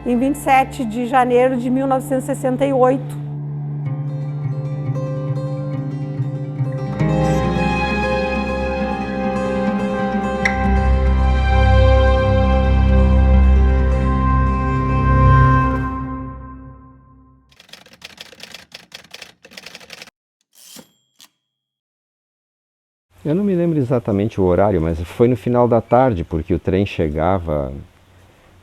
em 27 de janeiro de 1968. Eu não me lembro exatamente o horário, mas foi no final da tarde, porque o trem chegava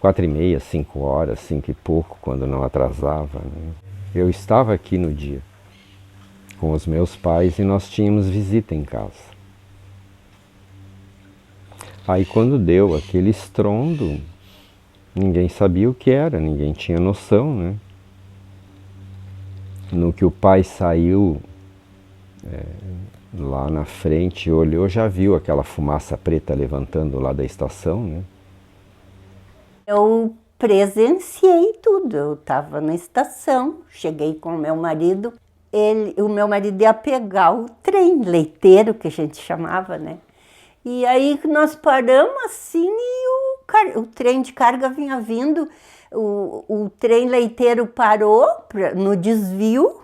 4h30, 5 horas, 5 e pouco, quando não atrasava, né? Eu estava aqui no dia com os meus pais e nós tínhamos visita em casa. Aí quando deu aquele estrondo, ninguém sabia o que era, ninguém tinha noção, né? No que o pai saiu lá na frente, olhou, já viu aquela fumaça preta levantando lá da estação, né? Eu presenciei tudo, eu estava na estação, cheguei com o meu marido, o meu marido ia pegar o trem leiteiro, que a gente chamava, né? E aí nós paramos assim e o trem de carga vinha vindo, o trem leiteiro parou no desvio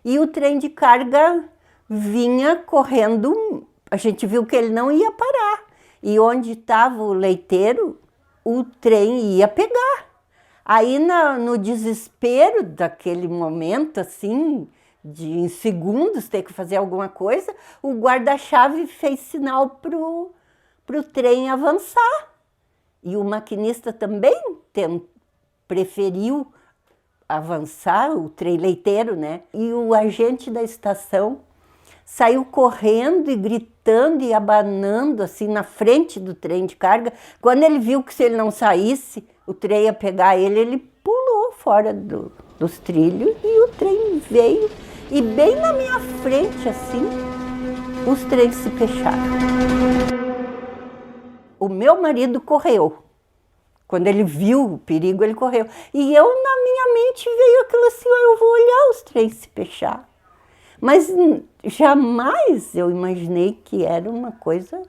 e o trem de carga vinha correndo, a gente viu que ele não ia parar. E onde estava o leiteiro, o trem ia pegar. Aí no desespero daquele momento, assim, de em segundos ter que fazer alguma coisa, o guarda-chave fez sinal pro trem avançar. E o maquinista também preferiu avançar, o trem leiteiro, né? E o agente da estação saiu correndo e gritando e abanando assim na frente do trem de carga. Quando ele viu que se ele não saísse, o trem ia pegar ele, ele pulou fora dos trilhos e o trem veio. E bem na minha frente, assim, os trens se fecharam. O meu marido correu. Quando ele viu o perigo, ele correu. E eu, na minha mente, veio aquilo assim, eu vou olhar os trens se fechar. Mas jamais eu imaginei que era uma coisa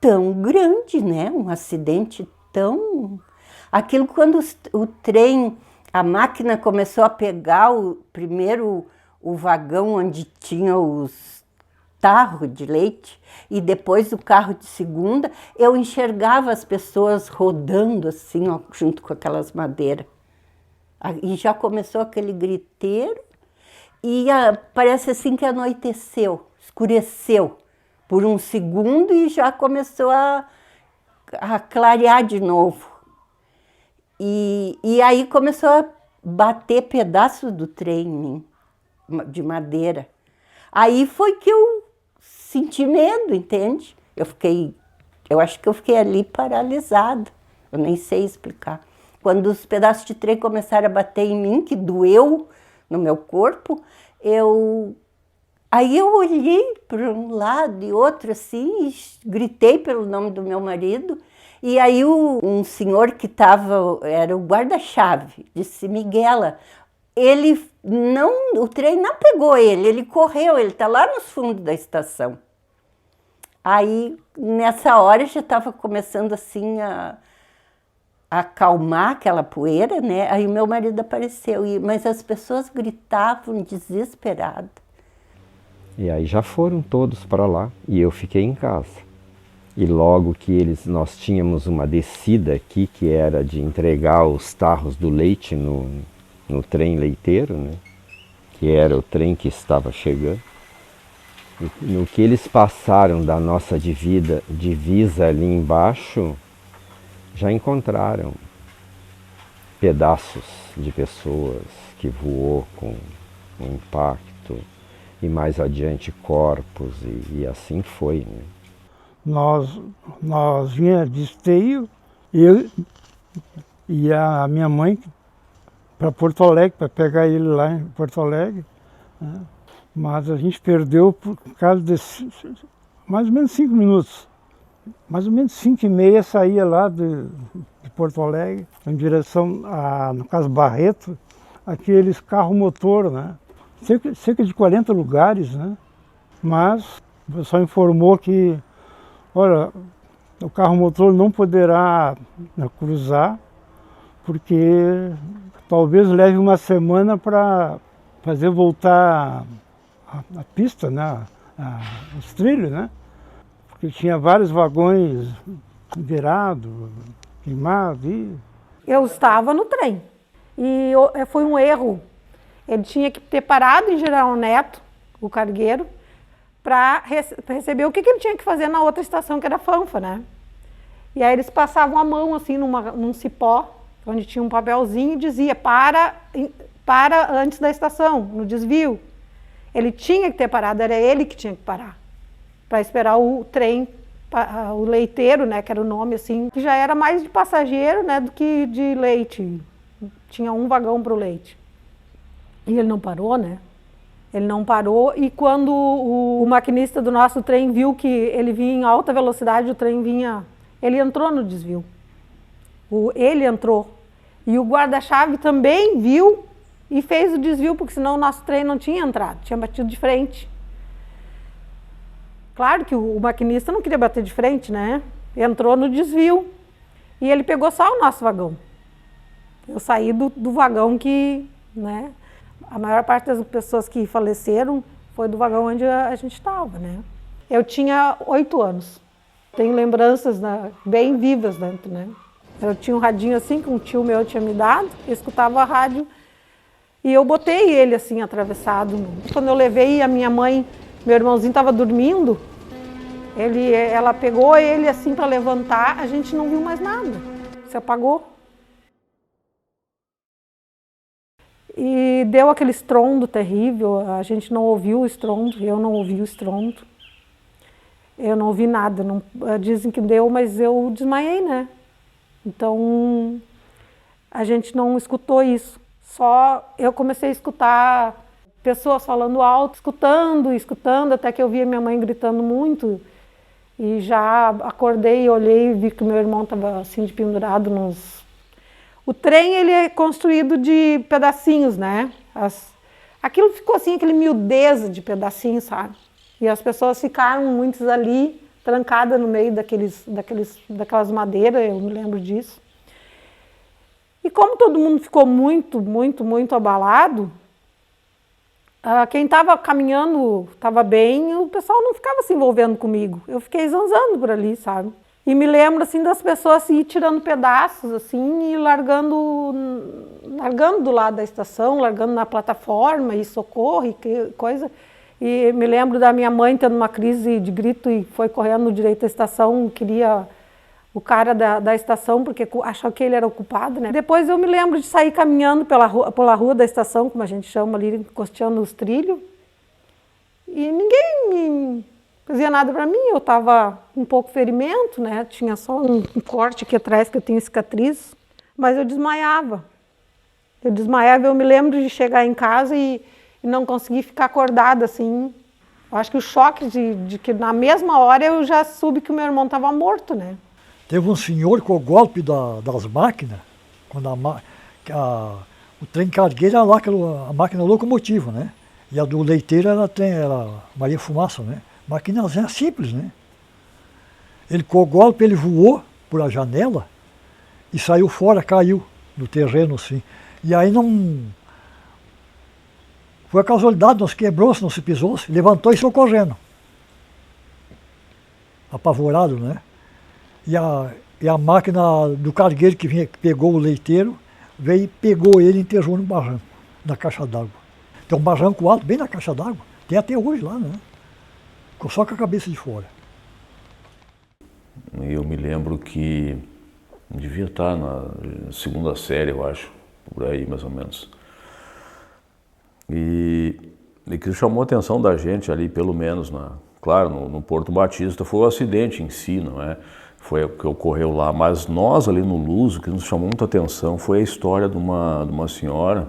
tão grande, né? Um acidente tão... Aquilo quando o trem, a máquina começou a pegar primeiro o vagão onde tinha os tarros de leite e depois o carro de segunda, eu enxergava as pessoas rodando assim, ó, junto com aquelas madeiras. E já começou aquele griteiro. E parece assim que anoiteceu, escureceu por um segundo e já começou a clarear de novo. E aí começou a bater pedaços do trem em mim, de madeira. Aí foi que eu senti medo, entende? Eu acho que eu fiquei ali paralisada, eu nem sei explicar. Quando os pedaços de trem começaram a bater em mim, que doeu no meu corpo, aí eu olhei para um lado e outro assim, e gritei pelo nome do meu marido, e aí um senhor que era o guarda-chave, disse: Miguela, o trem não pegou ele correu, ele está lá nos fundos da estação. Aí nessa hora já estava começando assim a acalmar aquela poeira, né? Aí o meu marido apareceu, mas as pessoas gritavam desesperadas. E aí já foram todos para lá e eu fiquei em casa. E logo que nós tínhamos uma descida aqui que era de entregar os tarros do leite no trem leiteiro, né? Que era o trem que estava chegando. E no que eles passaram da nossa divisa ali embaixo, já encontraram pedaços de pessoas que voou com o impacto e mais adiante corpos e assim foi, né? Nós vinha de Esteio, eu e a minha mãe para Porto Alegre, para pegar ele lá em Porto Alegre, né? Mas a gente perdeu por causa de mais ou menos 5 minutos. Mais ou menos 5h30 saía lá de Porto Alegre, em direção no caso Barreto, aqueles carro motor, né? Cerca de 40 lugares, né? Mas o pessoal informou que, olha, o carro motor não poderá cruzar, porque talvez leve uma semana para fazer voltar a pista, né? Os trilhos, né? Porque tinha vários vagões virados, queimados. Eu estava no trem e foi um erro. Ele tinha que ter parado em General Neto, o cargueiro, para receber o que ele tinha que fazer na outra estação, que era Fanfa, né? E aí eles passavam a mão assim num cipó, onde tinha um papelzinho e dizia para antes da estação, no desvio. Ele tinha que ter parado, era ele que tinha que parar, para esperar o trem, o leiteiro, né, que era o nome assim, que já era mais de passageiro, né, do que de leite. Tinha um vagão para o leite. E ele não parou, né? Ele não parou, e quando o maquinista do nosso trem viu que ele vinha em alta velocidade, o trem vinha, ele entrou no desvio. Ele entrou. E o guarda-chave também viu e fez o desvio, porque senão o nosso trem não tinha entrado, tinha batido de frente. Claro que o maquinista não queria bater de frente, né? Entrou no desvio e ele pegou só o nosso vagão. Eu saí do vagão que, né? A maior parte das pessoas que faleceram foi do vagão onde a gente estava, né? Eu tinha 8 anos. Tenho lembranças bem vivas dentro, né? Eu tinha um radinho assim que um tio meu tinha me dado, eu escutava a rádio e eu botei ele assim atravessado. Quando eu levei a minha mãe, meu irmãozinho estava dormindo, ela pegou ele assim para levantar, a gente não viu mais nada, se apagou. E deu aquele estrondo terrível, a gente não ouviu o estrondo, eu não ouvi o estrondo. Eu não ouvi nada, dizem que deu, mas eu desmaiei, né? Então, a gente não escutou isso. Só eu comecei a escutar pessoas falando alto, escutando, até que eu vi a minha mãe gritando muito. E já acordei, olhei e vi que meu irmão estava assim de pendurado nos... O trem, ele é construído de pedacinhos, né? Aquilo ficou assim, aquele miudeza de pedacinhos, sabe? E as pessoas ficaram, muitas ali, trancadas no meio daquelas madeiras, eu me lembro disso. E como todo mundo ficou muito abalado, quem estava caminhando estava bem, o pessoal não ficava se envolvendo comigo. Eu fiquei zanzando por ali, sabe? E me lembro assim das pessoas ir tirando pedaços assim e largando do lado da estação, largando na plataforma e socorro e coisa. E me lembro da minha mãe tendo uma crise de grito e foi correndo no direito da estação, queria o cara da estação porque achou que ele era o culpado, né? Depois eu me lembro de sair caminhando pela rua da estação, como a gente chama ali, encosteando os trilhos. E ninguém fazia nada para mim, eu estava com um pouco ferimento, né? Tinha só um corte aqui atrás que eu tinha cicatriz, mas eu desmaiava. Eu me lembro de chegar em casa e não conseguir ficar acordada assim. Eu acho que o choque de que na mesma hora eu já soube que o meu irmão estava morto, né? Teve um senhor com o golpe das máquinas, quando o trem cargueiro era lá, a máquina locomotiva, né? E a do leiteiro era Maria Fumaça, né? Maquinazinha simples, né? Ele com o golpe, ele voou por a janela e saiu fora, caiu no terreno, assim. E aí não... Foi a casualidade, não se quebrou, não se pisou, se levantou e saiu correndo. Apavorado, né? E a máquina do cargueiro que pegou o leiteiro, veio e pegou ele e enterrou no barranco, na caixa d'água. Tem um barranco alto, bem na caixa d'água. Tem até hoje lá, né? Ficou só com a cabeça de fora. Eu me lembro que devia estar na segunda série, eu acho, por aí mais ou menos. E que chamou a atenção da gente ali, pelo menos, claro, no Porto Batista, foi o acidente em si, não é? Foi o que ocorreu lá, mas nós ali no Luso, o que nos chamou muita atenção foi a história de uma senhora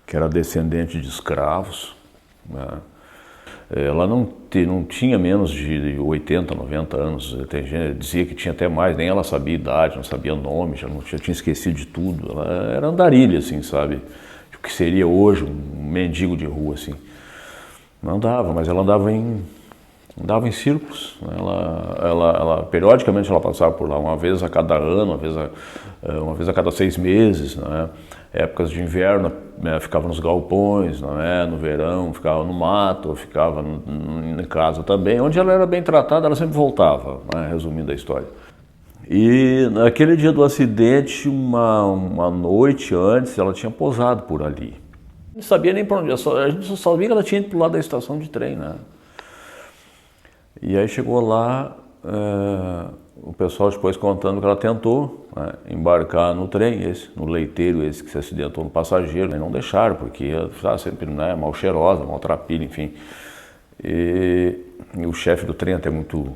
que era descendente de escravos, né? Ela não tinha menos de 80, 90 anos, tem gente dizia que tinha até mais, nem ela sabia já não sabia nome, já tinha esquecido de tudo. Ela era andarilha, assim, sabe? O que seria hoje um mendigo de rua, assim. Não andava, mas ela andava em andava em círculos, né? Periodicamente ela passava por lá, uma vez a cada ano, uma vez a cada 6 meses, né? Épocas de inverno, né? Ficava nos galpões, né? No verão ficava no mato, ficava em casa também, onde ela era bem tratada, ela sempre voltava, né? Resumindo a história. E naquele dia do acidente, uma noite antes, ela tinha posado por ali. Não sabia nem para onde, a gente só sabia que ela tinha ido para o lado da estação de trem, né? E aí chegou lá, o pessoal depois contando que ela tentou, né, embarcar no trem, no leiteiro esse que se acidentou no passageiro, e não deixaram, porque estava sempre, né, mal cheirosa, mal trapilha, enfim. E o chefe do trem até muito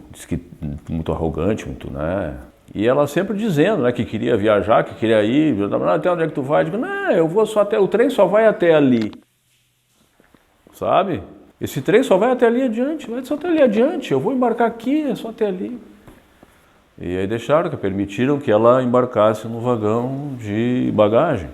arrogante, muito, né? E ela sempre dizendo, né, que queria viajar, que queria ir, até onde é que tu vai? Eu digo, não, eu vou só até, o trem só vai até ali, sabe? Esse trem só vai até ali adiante, vai só até ali adiante, eu vou embarcar aqui, é só até ali. E aí permitiram que ela embarcasse no vagão de bagagem.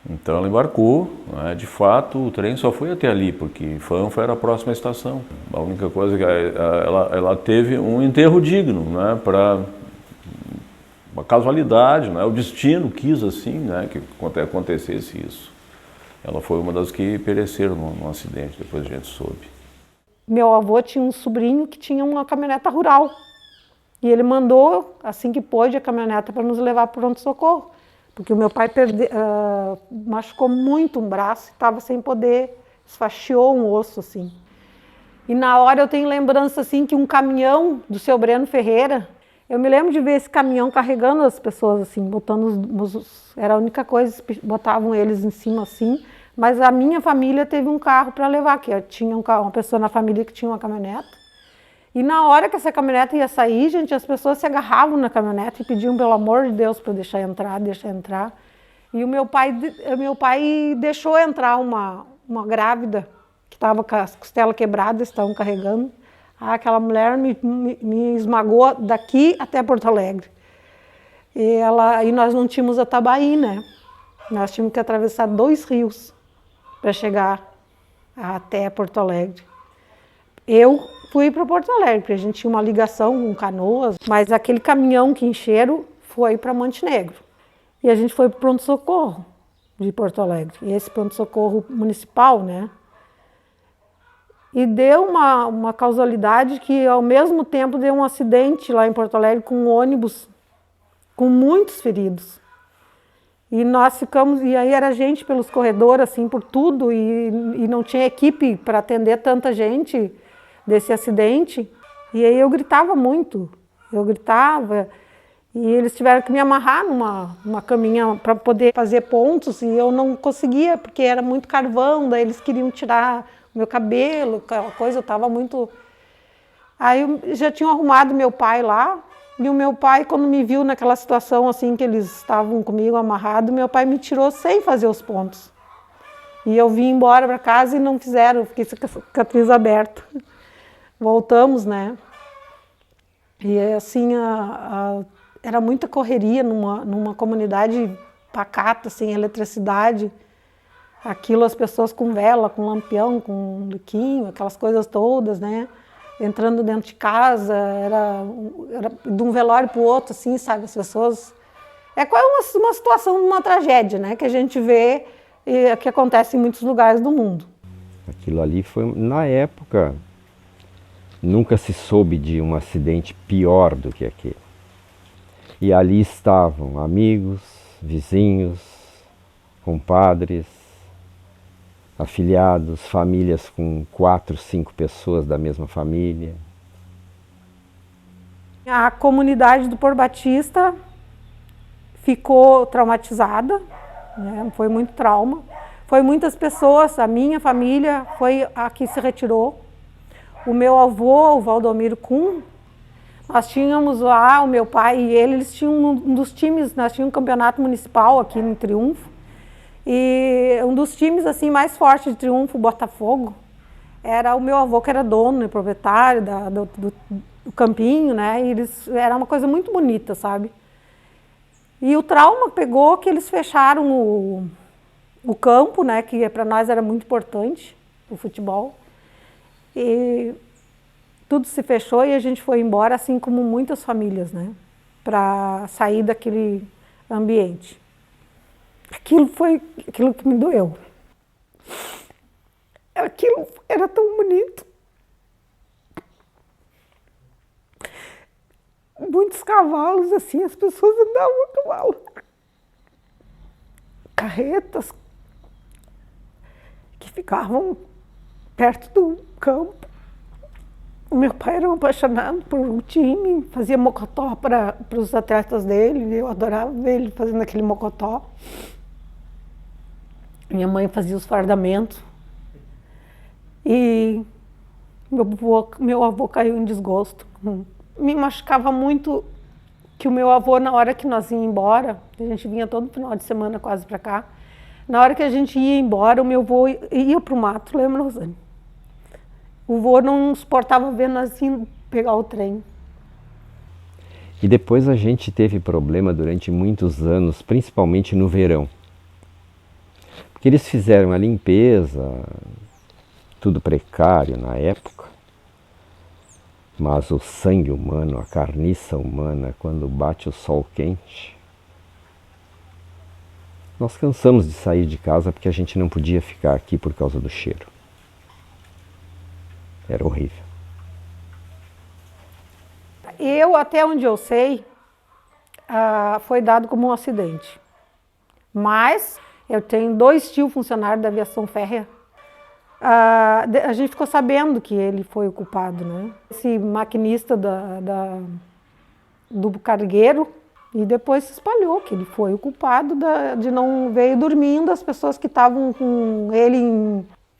Então ela embarcou, né? De fato o trem só foi até ali, porque Fanfa era a próxima estação. A única coisa que ela teve um enterro digno, né? Para uma casualidade, né? O destino quis assim, né? Que acontecesse isso. Ela foi uma das que pereceram no acidente, depois a gente soube. Meu avô tinha um sobrinho que tinha uma caminhoneta rural. E ele mandou, assim que pôde, a caminhoneta para nos levar para o pronto-socorro. Porque o meu pai machucou muito um braço e estava sem poder, esfaixou um osso, assim. E na hora eu tenho lembrança, assim, que um caminhão do seu Breno Ferreira, eu me lembro de ver esse caminhão carregando as pessoas, assim, botando era a única coisa, botavam eles em cima, assim. Mas a minha família teve um carro para levar, que eu tinha uma pessoa na família que tinha uma caminhoneta. E na hora que essa caminhonete ia sair, gente, as pessoas se agarravam na caminhonete e pediam pelo amor de Deus para deixar entrar. E o meu pai deixou entrar uma grávida que estava com as costelas quebradas, estavam carregando. Aquela mulher me esmagou daqui até Porto Alegre. E nós não tínhamos Atabaí, né? Nós tínhamos que atravessar 2 rios para chegar até Porto Alegre. Eu fui para Porto Alegre, porque a gente tinha uma ligação com Canoas, mas aquele caminhão que encheram foi para Montenegro. E a gente foi para o pronto-socorro de Porto Alegre, e esse pronto-socorro municipal, né? E deu uma causalidade que, ao mesmo tempo, deu um acidente lá em Porto Alegre com um ônibus com muitos feridos. E nós ficamos, e aí era gente pelos corredores, assim, por tudo, e não tinha equipe para atender tanta gente desse acidente. E aí eu gritava muito, e eles tiveram que me amarrar numa caminha para poder fazer pontos, e eu não conseguia, porque era muito carvão, daí eles queriam tirar o meu cabelo, aquela coisa, eu estava muito... Aí já tinham arrumado meu pai lá, e o meu pai, quando me viu naquela situação assim, que eles estavam comigo amarrado, meu pai me tirou sem fazer os pontos. E eu vim embora para casa e não fizeram, fiquei com a cicatriz aberta. Voltamos, né? E assim, era muita correria numa comunidade pacata, sem eletricidade. Aquilo, as pessoas com vela, com lampião, com liquinho, aquelas coisas todas, né? Entrando dentro de casa, era de um velório para o outro, assim, sabe? As pessoas... É uma situação, uma tragédia, né? Que a gente vê e que acontece em muitos lugares do mundo. Aquilo ali foi, na época, nunca se soube de um acidente pior do que aquele. E ali estavam amigos, vizinhos, compadres, afilhados, famílias com 4, 5 pessoas da mesma família. A comunidade do Por Batista ficou traumatizada, né? Foi muito trauma. Foi muitas pessoas, a minha família foi a que se retirou. O meu avô, o Valdomiro Kuhn, nós tínhamos lá, o meu pai e ele, eles tinham um dos times, nós tínhamos um campeonato municipal aqui no Triunfo. E um dos times assim mais fortes de Triunfo, Botafogo, era o meu avô, que era dono e proprietário do campinho, né? E era uma coisa muito bonita, sabe? E o trauma pegou que eles fecharam o campo, né? Que para nós era muito importante, o futebol. E tudo se fechou e a gente foi embora, assim como muitas famílias, né? Para sair daquele ambiente. Aquilo foi aquilo que me doeu. Aquilo era tão bonito. Muitos cavalos, assim, as pessoas andavam a cavalo. Carretas que ficavam perto do campo. O meu pai era um apaixonado por um time, fazia mocotó para os atletas dele, eu adorava ver ele fazendo aquele mocotó. Minha mãe fazia os fardamentos. E meu avô caiu em desgosto. Me machucava muito que o meu avô, na hora que nós íamos embora, a gente vinha todo final de semana quase para cá, na hora que a gente ia embora, o meu avô ia para o mato, lembra, Rosane? O avô não suportava ver nós indo pegar o trem. E depois a gente teve problema durante muitos anos, principalmente no verão. Porque eles fizeram a limpeza, tudo precário na época. Mas o sangue humano, a carniça humana, quando bate o sol quente, nós cansamos de sair de casa porque a gente não podia ficar aqui por causa do cheiro. Era horrível. Eu, até onde eu sei, foi dado como um acidente. Mas eu tenho 2 tios funcionários da aviação férrea. A gente ficou sabendo que ele foi o culpado, né? Esse maquinista do cargueiro, e depois se espalhou que ele foi o culpado de não ver dormindo as pessoas que estavam com ele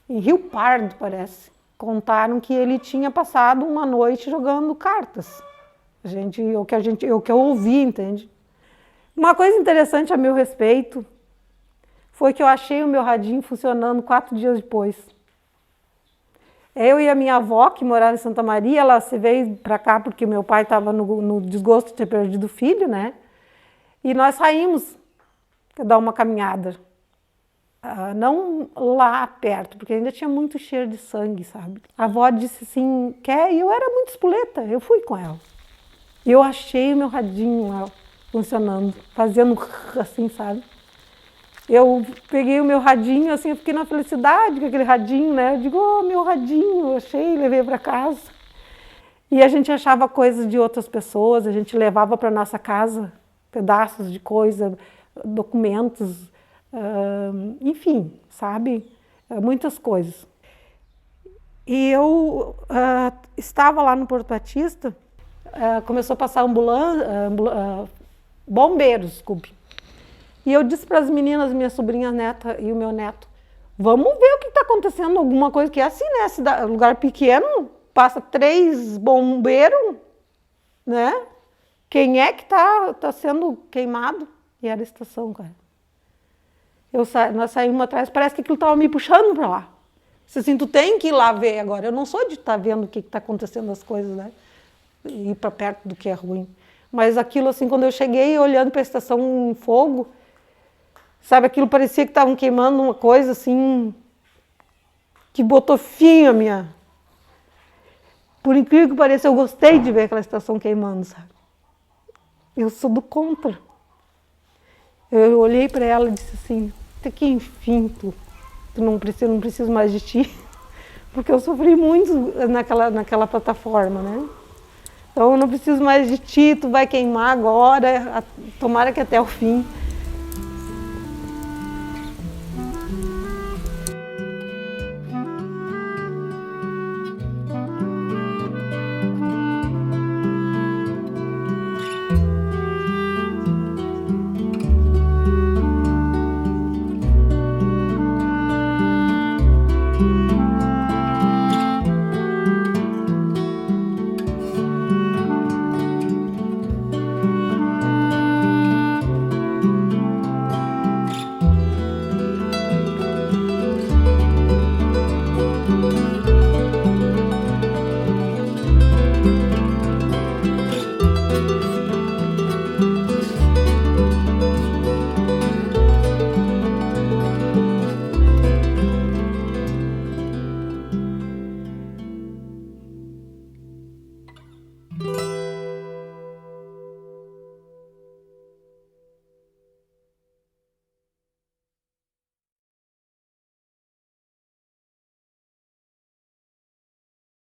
em Rio Pardo, parece. Contaram que ele tinha passado uma noite jogando cartas. O que eu ouvi, entende? Uma coisa interessante a meu respeito foi que eu achei o meu radinho funcionando 4 dias depois. Eu e a minha avó, que morava em Santa Maria, ela se veio para cá porque meu pai estava no desgosto de ter perdido o filho, né? E nós saímos dar uma caminhada. Não lá perto, porque ainda tinha muito cheiro de sangue, sabe? A avó disse assim, quer? E eu era muito espoleta, eu fui com ela. E eu achei o meu radinho lá funcionando, fazendo assim, sabe? Eu peguei o meu radinho, assim, eu fiquei na felicidade com aquele radinho, né? Eu digo, oh, meu radinho, eu achei, levei para casa. E a gente achava coisas de outras pessoas, a gente levava para nossa casa pedaços de coisa, documentos, enfim, sabe? Muitas coisas. E eu estava lá no Porto Batista, começou a passar bombeiros, desculpe. E eu disse para as meninas, minha sobrinha neta e o meu neto, vamos ver o que está acontecendo, alguma coisa que é assim, né? Lugar pequeno, passa 3 bombeiros, né? Quem é que tá sendo queimado? E era a estação, cara. Nós saímos atrás, parece que aquilo estava me puxando para lá. Disse assim, tu tem que ir lá ver agora. Eu não sou de estar vendo o que está acontecendo as coisas, né? Ir para perto do que é ruim. Mas aquilo assim, quando eu cheguei olhando para a estação em fogo, sabe, aquilo parecia que estavam queimando uma coisa assim, que botou fim a minha... Por incrível que pareça, eu gostei de ver aquela estação queimando, sabe? Eu sou do contra. Eu olhei para ela e disse assim, até que enfim, tu não preciso mais de ti, porque eu sofri muito naquela plataforma, né? Então eu não preciso mais de ti, tu vai queimar agora, tomara que até o fim.